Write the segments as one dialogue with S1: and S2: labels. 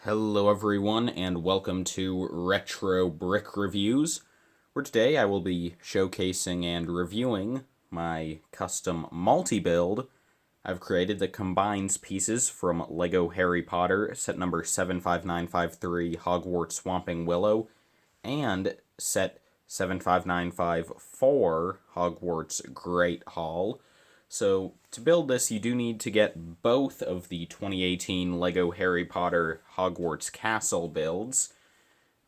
S1: Hello everyone and welcome to Retro Brick Reviews, where today I will be showcasing and reviewing my custom multi-build I've created that combines pieces from LEGO Harry Potter set number 75953 Hogwarts Swamping Willow and set 75954 Hogwarts Great Hall. So to build this, you do need to get both of the 2018 LEGO Harry Potter Hogwarts Castle builds.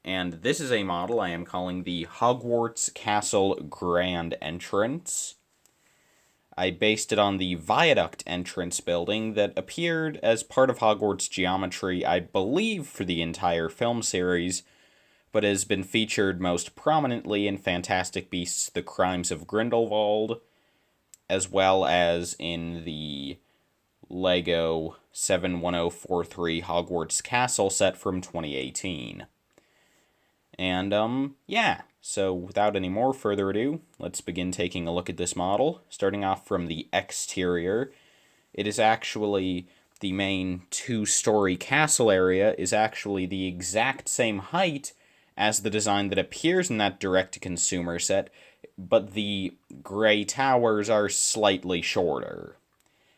S1: And this is a model I am calling the Hogwarts Castle Grand Entrance. I based it on the Viaduct entrance building that appeared as part of Hogwarts geometry, I believe, for the entire film series, but has been featured most prominently in Fantastic Beasts: The Crimes of Grindelwald, as well as in the LEGO 71043 Hogwarts Castle set from 2018. And, yeah, so without any more further ado, let's begin taking a look at this model. Starting off from the exterior, it is actually the main two-story castle area is actually the exact same height as the design that appears in that direct-to-consumer set, but the gray towers are slightly shorter.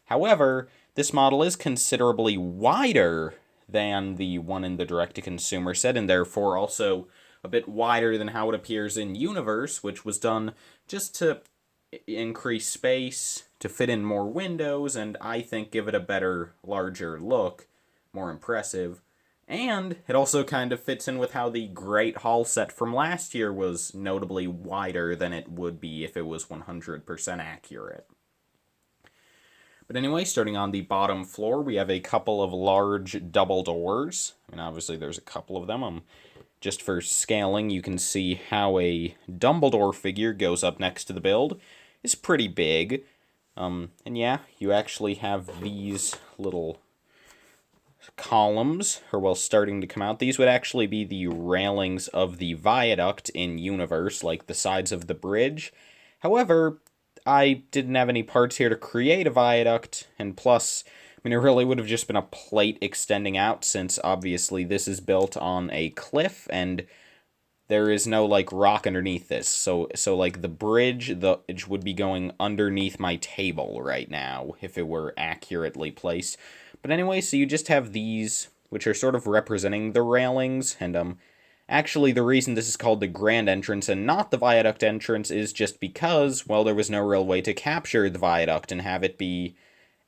S1: However, this model is considerably wider than the one in the direct-to-consumer set, and therefore also a bit wider than how it appears in Universe, which was done just to increase space, to fit in more windows, and I think give it a better, larger look, more impressive. And it also kind of fits in with how the Great Hall set from last year was notably wider than it would be if it was 100% accurate. But anyway, starting on the bottom floor, we have a couple of large double doors. I mean, obviously there's a couple of them. Just for scaling, you can see how a Dumbledore figure goes up next to the build. It's pretty big. And yeah, you actually have these little columns, or well, starting to come out. These would actually be the railings of the viaduct in Universe, like the sides of the bridge. However, I didn't have any parts here to create a viaduct, and plus, I mean, it really would have just been a plate extending out, since obviously this is built on a cliff, and there is no, like, rock underneath this. So like, the bridge would be going underneath my table right now, if it were accurately placed. But anyway, so you just have these, which are sort of representing the railings, and, actually, the reason this is called the Grand Entrance and not the Viaduct Entrance is just because, well, there was no real way to capture the Viaduct and have it be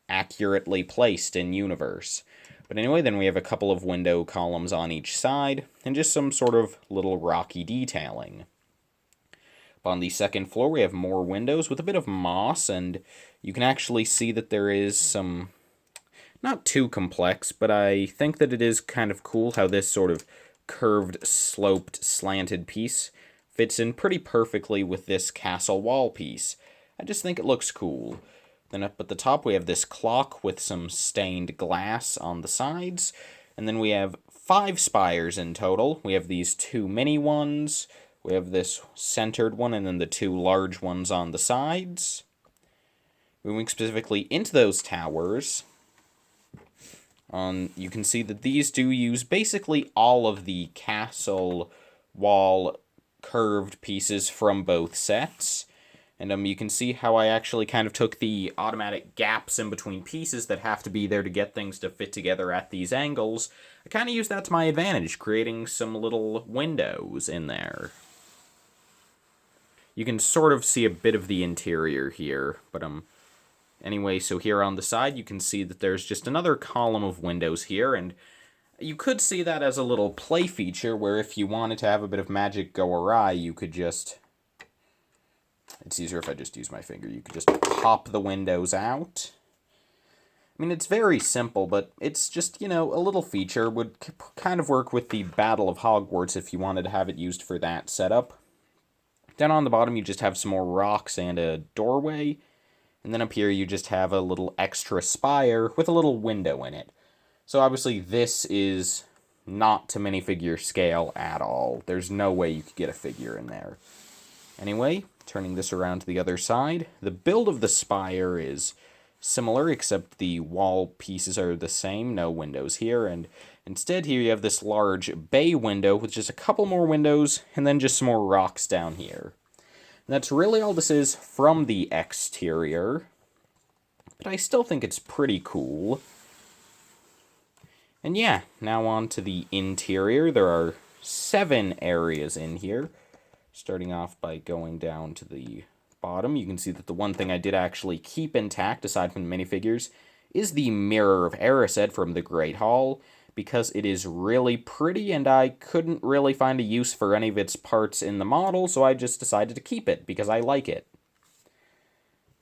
S1: accurately placed in Universe. But anyway, then we have a couple of window columns on each side, and just some sort of little rocky detailing. Up on the second floor, we have more windows with a bit of moss, and you can actually see that there is some, not too complex, but I think that it is kind of cool how this sort of curved, sloped, slanted piece fits in pretty perfectly with this castle wall piece. I just think it looks cool. Then up at the top we have this clock with some stained glass on the sides, and then we have 5 spires in total. We have these 2 mini ones, we have this centered one, and then the 2 large ones on the sides. Moving specifically into those towers, you can see that these do use basically all of the castle wall curved pieces from both sets. And you can see how I actually kind of took the automatic gaps in between pieces that have to be there to get things to fit together at these angles. I kind of used that to my advantage, creating some little windows in there. You can sort of see a bit of the interior here, but anyway, so here on the side, you can see that there's just another column of windows here, and you could see that as a little play feature, where if you wanted to have a bit of magic go awry, you could just, it's easier if I just use my finger, you could just pop the windows out. I mean, it's very simple, but it's just, a little feature. Would kind of work with the Battle of Hogwarts if you wanted to have it used for that setup. Down on the bottom, you just have some more rocks and a doorway. And then up here, you just have a little extra spire with a little window in it. So obviously, this is not to minifigure scale at all. There's no way you could get a figure in there. Anyway, turning this around to the other side, the build of the spire is similar, except the wall pieces are the same, no windows here, and instead here you have this large bay window with just a couple more windows, and then just some more rocks down here. And that's really all this is from the exterior, but I still think it's pretty cool. And yeah, now on to the interior. There are 7 areas in here. Starting off by going down to the bottom, you can see that the one thing I did actually keep intact, aside from the minifigures, is the Mirror of Erised from the Great Hall, because it is really pretty, and I couldn't really find a use for any of its parts in the model, so I just decided to keep it, because I like it.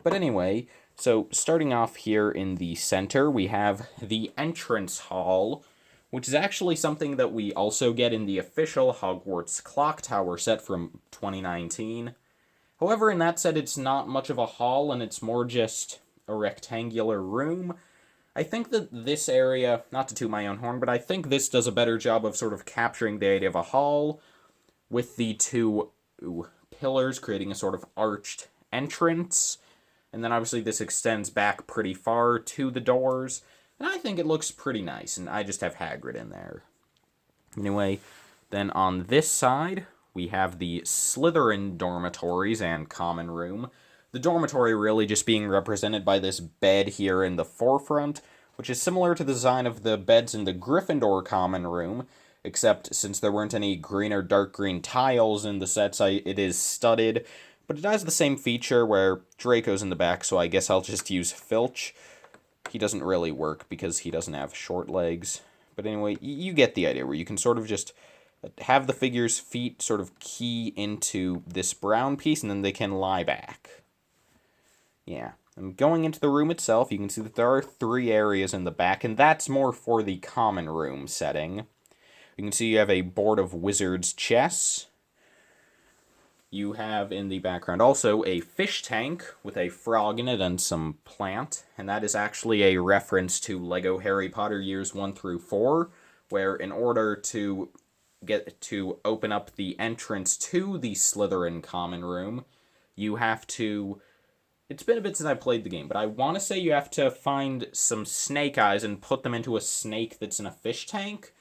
S1: But anyway, so starting off here in the center, we have the entrance hall, which is actually something that we also get in the official Hogwarts Clock Tower set from 2019. However, in that set, it's not much of a hall, and it's more just a rectangular room. I think that this area, not to toot my own horn, but I think this does a better job of sort of capturing the idea of a hall, with the 2 pillars creating a sort of arched entrance. And then obviously this extends back pretty far to the doors. And I think it looks pretty nice, and I just have Hagrid in there. Anyway, then on this side, we have the Slytherin dormitories and common room. The dormitory really just being represented by this bed here in the forefront, which is similar to the design of the beds in the Gryffindor common room, except since there weren't any green or dark green tiles in the sets, it is studded. But it has the same feature where Draco's in the back, so I guess I'll just use Filch. He doesn't really work because he doesn't have short legs. But anyway, you get the idea, where you can sort of just have the figure's feet sort of key into this brown piece, and then they can lie back. Yeah. And going into the room itself, you can see that there are 3 areas in the back, and that's more for the common room setting. You can see you have a board of wizard's chess. You have in the background also a fish tank with a frog in it and some plant, and that is actually a reference to Lego Harry Potter years 1 through 4, where in order to get to open up the entrance to the Slytherin common room, you have to... It's been a bit since I played the game, but I want to say you have to find some snake eyes and put them into a snake that's in a fish tank.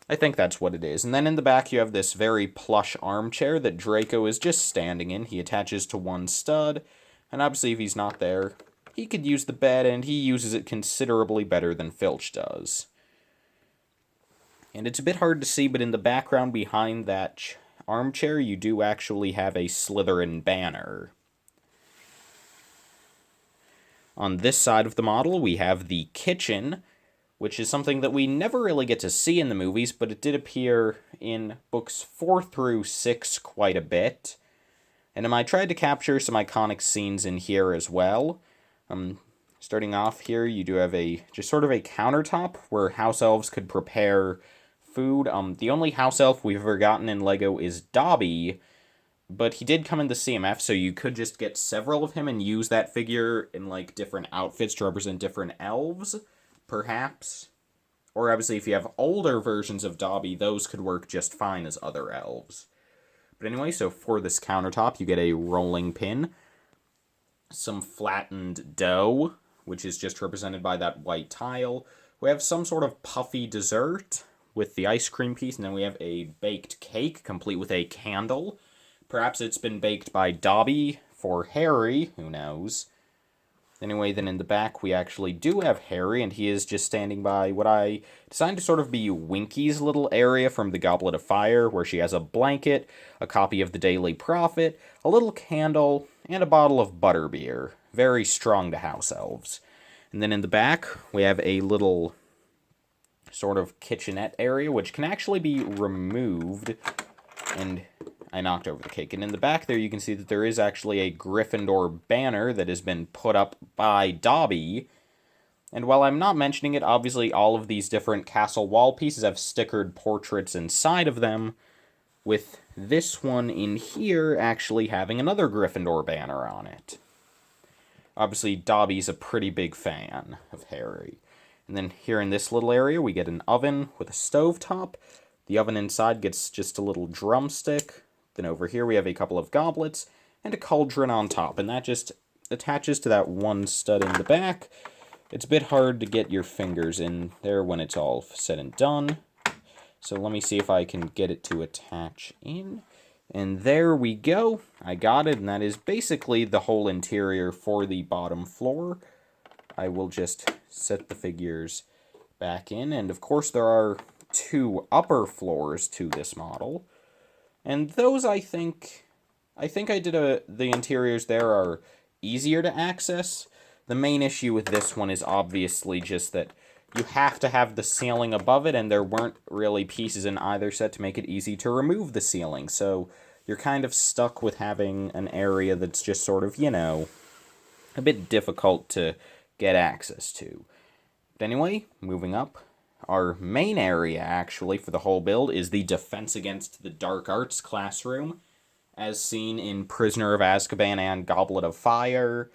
S1: I think that's what it is. And then in the back you have this very plush armchair that Draco is just standing in. He attaches to one stud, and obviously if he's not there, he could use the bed, and he uses it considerably better than Filch does. And it's a bit hard to see, but in the background behind that armchair, you do actually have a Slytherin banner. On this side of the model, we have the kitchen, which is something that we never really get to see in the movies, but it did appear in books 4 through 6 quite a bit. And I tried to capture some iconic scenes in here as well. Starting off here, you do have just sort of a countertop where house elves could prepare food. The only house elf we've ever gotten in LEGO is Dobby, but he did come in the CMF, so you could just get several of him and use that figure in, like, different outfits to represent different elves, perhaps. Or obviously, if you have older versions of Dobby, those could work just fine as other elves. But anyway, so for this countertop, you get a rolling pin, some flattened dough, which is just represented by that white tile. We have some sort of puffy dessert with the ice cream piece, and then we have a baked cake, complete with a candle. Perhaps it's been baked by Dobby for Harry, who knows. Anyway, then in the back we actually do have Harry, and he is just standing by what I designed to sort of be Winky's little area from the Goblet of Fire, where she has a blanket, a copy of the Daily Prophet, a little candle, and a bottle of butterbeer. Very strong to house elves. And then in the back, we have a little sort of kitchenette area, which can actually be removed, and I knocked over the cake. And in the back there, you can see that there is actually a Gryffindor banner that has been put up by Dobby. And while I'm not mentioning it, obviously all of these different castle wall pieces have stickered portraits inside of them, with this one in here actually having another Gryffindor banner on it. Obviously, Dobby's a pretty big fan of Harry. And then here in this little area, we get an oven with a stovetop. The oven inside gets just a little drumstick. Then over here we have a couple of goblets and a cauldron on top, and that just attaches to that one stud in the back. It's a bit hard to get your fingers in there when it's all said and done. So let me see if I can get it to attach in. And there we go. I got it, and that is basically the whole interior for the bottom floor. I will just set the figures back in, and of course there are 2 upper floors to this model. And those I think I did the interiors there are easier to access. The main issue with this one is obviously just that you have to have the ceiling above it, and there weren't really pieces in either set to make it easy to remove the ceiling. So you're kind of stuck with having an area that's just sort of, a bit difficult to get access to. But anyway, moving up, our main area, actually, for the whole build is the Defense Against the Dark Arts classroom, as seen in Prisoner of Azkaban and Goblet of Fire.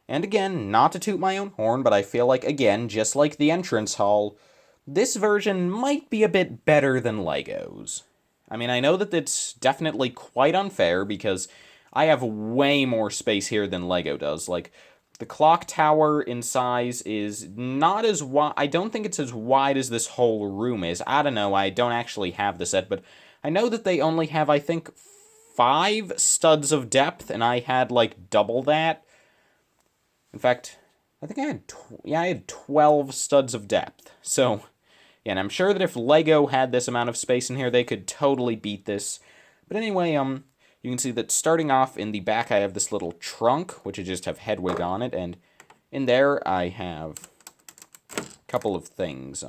S1: And again, not to toot my own horn, but I feel like, again, just like the entrance hall, this version might be a bit better than LEGO's. I mean, I know that it's definitely quite unfair, because I have way more space here than LEGO does. Like, the clock tower in size is not as wide. I don't think it's as wide as this whole room is. I don't know, I don't actually have the set, but I know that they only have, I think, 5 studs of depth, and I had, like, double that. In fact, I think I had 12 studs of depth. So, yeah, and I'm sure that if LEGO had this amount of space in here, they could totally beat this. But anyway, you can see that starting off in the back, I have this little trunk, which I just have Hedwig on it, and in there I have a couple of things.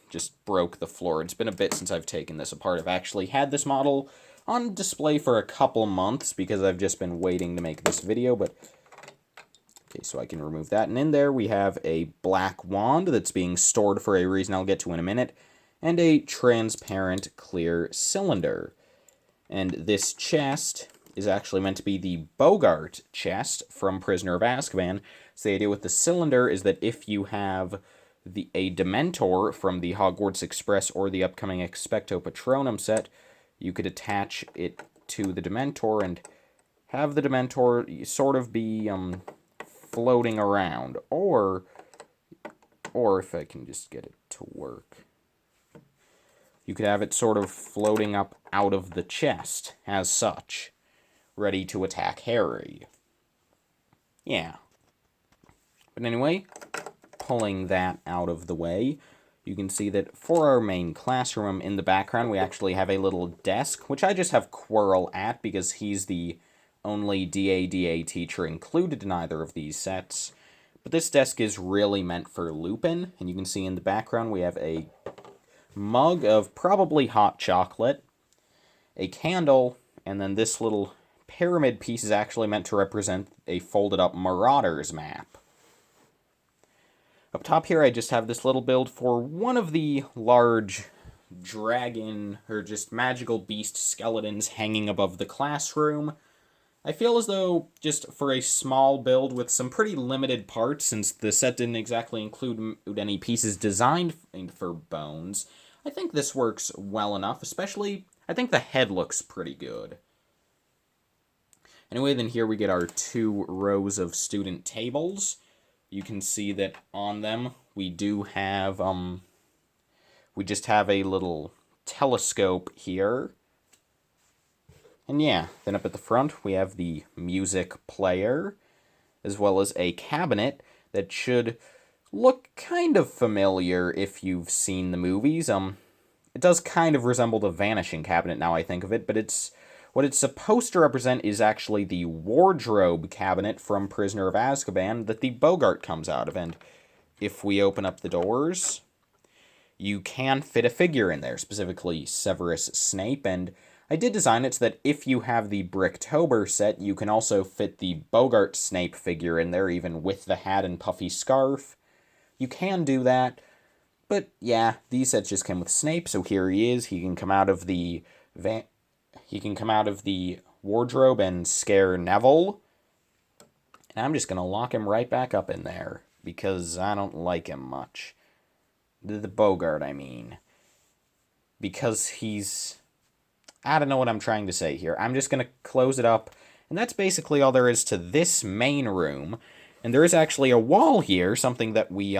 S1: Just broke the floor. It's been a bit since I've taken this apart. I've actually had this model on display for a couple months because I've just been waiting to make this video, but okay, so I can remove that. And in there we have a black wand that's being stored for a reason I'll get to in a minute, and a transparent clear cylinder. And this chest is actually meant to be the Bogart chest from Prisoner of Azkaban. So the idea with the cylinder is that if you have a Dementor from the Hogwarts Express or the upcoming Expecto Patronum set, you could attach it to the Dementor and have the Dementor sort of be floating around, or if I can just get it to work, you could have it sort of floating up out of the chest as such, ready to attack Harry. Yeah. But anyway, pulling that out of the way, you can see that for our main classroom in the background, we actually have a little desk, which I just have Quirrell at because he's the only DADA teacher included in either of these sets. But this desk is really meant for Lupin, and you can see in the background we have a mug of probably hot chocolate, a candle, and then this little pyramid piece is actually meant to represent a folded up Marauders map. Up top here I just have this little build for one of the large dragon, or just magical beast skeletons hanging above the classroom. I feel as though, just for a small build with some pretty limited parts, since the set didn't exactly include any pieces designed for bones, I think this works well enough, especially, I think the head looks pretty good. Anyway, then here we get our 2 rows of student tables. You can see that on them we do have, we just have a little telescope here. And yeah, then up at the front we have the music player, as well as a cabinet that should look kind of familiar if you've seen the movies. It does kind of resemble the Vanishing Cabinet now I think of it, but what it's supposed to represent is actually the wardrobe cabinet from Prisoner of Azkaban that the Bogart comes out of. And if we open up the doors, you can fit a figure in there, specifically Severus Snape, and I did design it so that if you have the Bricktober set, you can also fit the Bogart Snape figure in there, even with the hat and puffy scarf. You can do that, but yeah, these sets just came with Snape, so here he is. He can come out of the wardrobe and scare Neville, and I'm just gonna lock him right back up in there because I don't like him much. The Bogart, I mean, because I don't know what I'm trying to say here. I'm just going to close it up, And that's basically all there is to this main room. And there is actually a wall here, something that we,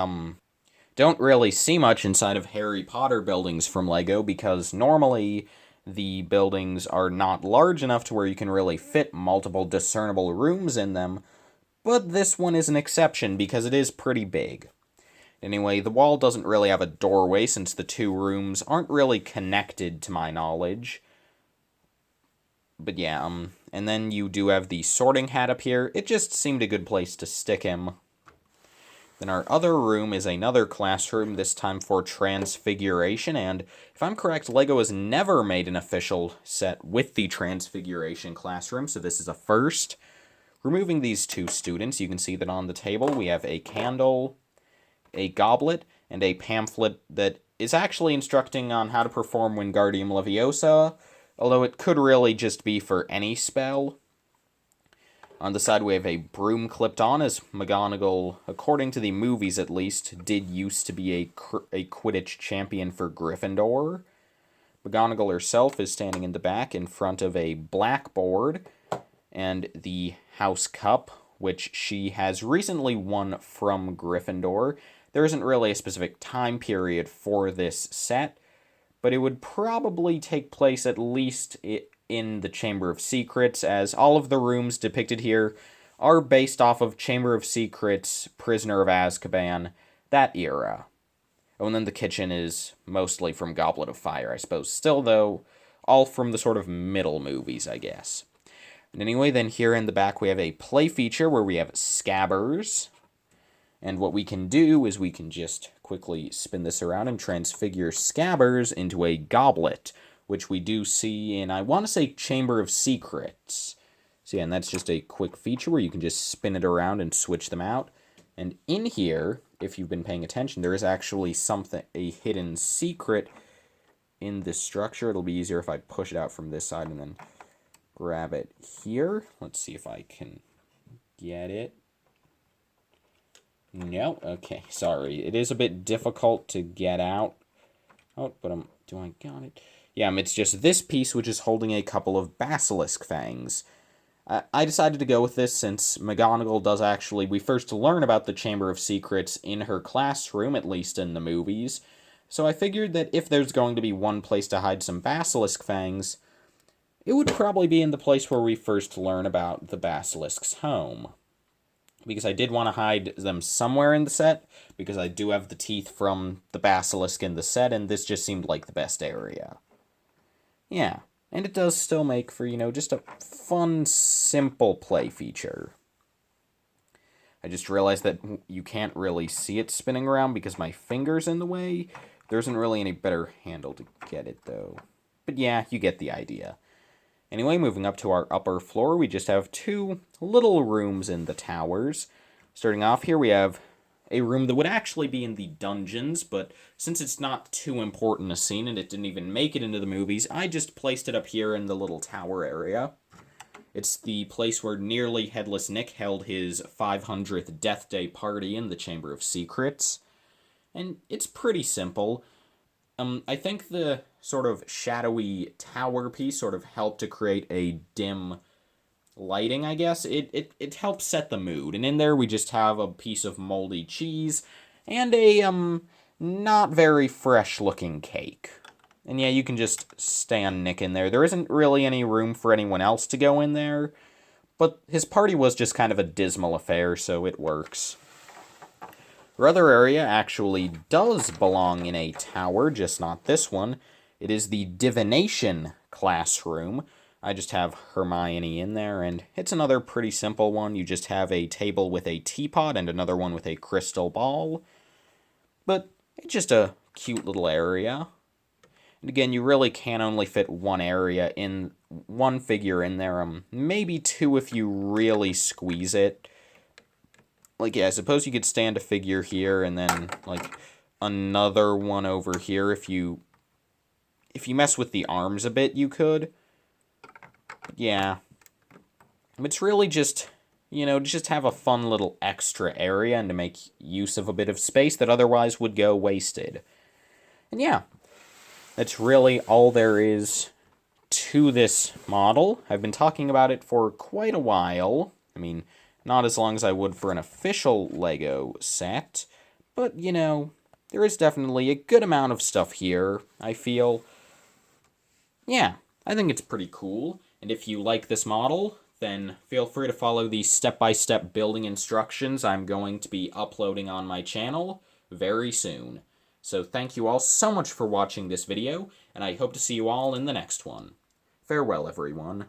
S1: don't really see much inside of Harry Potter buildings from LEGO, because normally the buildings are not large enough to where you can really fit multiple discernible rooms in them, but this one is an exception because it is pretty big. Anyway, the wall doesn't really have a doorway since the two rooms aren't really connected to my knowledge. But yeah, and then you do have the sorting hat up here. It just seemed a good place to stick him. Then our other room is another classroom, this time for Transfiguration, and if I'm correct, LEGO has never made an official set with the Transfiguration Classroom, so this is a first. Removing these two students, you can see that on the table we have a candle, a goblet, and a pamphlet that is actually instructing on how to perform Wingardium Leviosa, although it could really just be for any spell. On the side we have a broom clipped on, as McGonagall, according to the movies at least, did used to be a Quidditch champion for Gryffindor. McGonagall herself is standing in the back in front of a blackboard and the House Cup, which she has recently won from Gryffindor. There isn't really a specific time period for this set, but it would probably take place at least in the Chamber of Secrets, as all of the rooms depicted here are based off of Chamber of Secrets, Prisoner of Azkaban, that era. Oh, and then the kitchen is mostly from Goblet of Fire, I suppose. Still, though, all from the sort of middle movies, I guess. And anyway, then here in the back we have a play feature where we have Scabbers. And what we can do is we can just quickly spin this around and transfigure Scabbers into a goblet, which we do see in, I want to say, Chamber of Secrets. So yeah, and that's just a quick feature where you can just spin it around and switch them out. And in here, if you've been paying attention, there is actually a hidden secret in this structure. It'll be easier if I push it out from this side and then grab it here. Let's see if I can get it. No, okay, sorry. It is a bit difficult to get out. Oh, but do I got it? Yeah, it's just this piece which is holding a couple of basilisk fangs. I decided to go with this since McGonagall does actually, we first learn about the Chamber of Secrets in her classroom, at least in the movies. So I figured that if there's going to be one place to hide some basilisk fangs, it would probably be in the place where we first learn about the basilisk's home. Because I did want to hide them somewhere in the set, because I do have the teeth from the basilisk in the set, and this just seemed like the best area. Yeah, and it does still make for, just a fun, simple play feature. I just realized that you can't really see it spinning around because my finger's in the way. There isn't really any better handle to get it, though. But yeah, you get the idea. Anyway, moving up to our upper floor, we just have two little rooms in the towers. Starting off here, we have a room that would actually be in the dungeons, but since it's not too important a scene and it didn't even make it into the movies, I just placed it up here in the little tower area. It's the place where nearly Headless Nick held his 500th Death Day party in the Chamber of Secrets. And it's pretty simple. I think the sort of shadowy tower piece sort of helped to create a dim lighting, I guess. It helps set the mood. And in there we just have a piece of moldy cheese and a, not very fresh-looking cake. And yeah, you can just stand Nick in there. There isn't really any room for anyone else to go in there, but his party was just kind of a dismal affair, so it works. Our other area actually does belong in a tower, just not this one. It is the Divination Classroom. I just have Hermione in there, and it's another pretty simple one. You just have a table with a teapot and another one with a crystal ball. But it's just a cute little area. And again, you really can only fit one figure in there. Maybe two if you really squeeze it. Like, yeah, I suppose you could stand a figure here and then, like, another one over here. If you mess with the arms a bit, you could. But yeah. It's really just, just have a fun little extra area and to make use of a bit of space that otherwise would go wasted. And yeah, that's really all there is to this model. I've been talking about it for quite a while. I mean, not as long as I would for an official LEGO set, but, you know, there is definitely a good amount of stuff here, I feel. Yeah, I think it's pretty cool, and if you like this model, then feel free to follow the step-by-step building instructions I'm going to be uploading on my channel very soon. So thank you all so much for watching this video, and I hope to see you all in the next one. Farewell, everyone.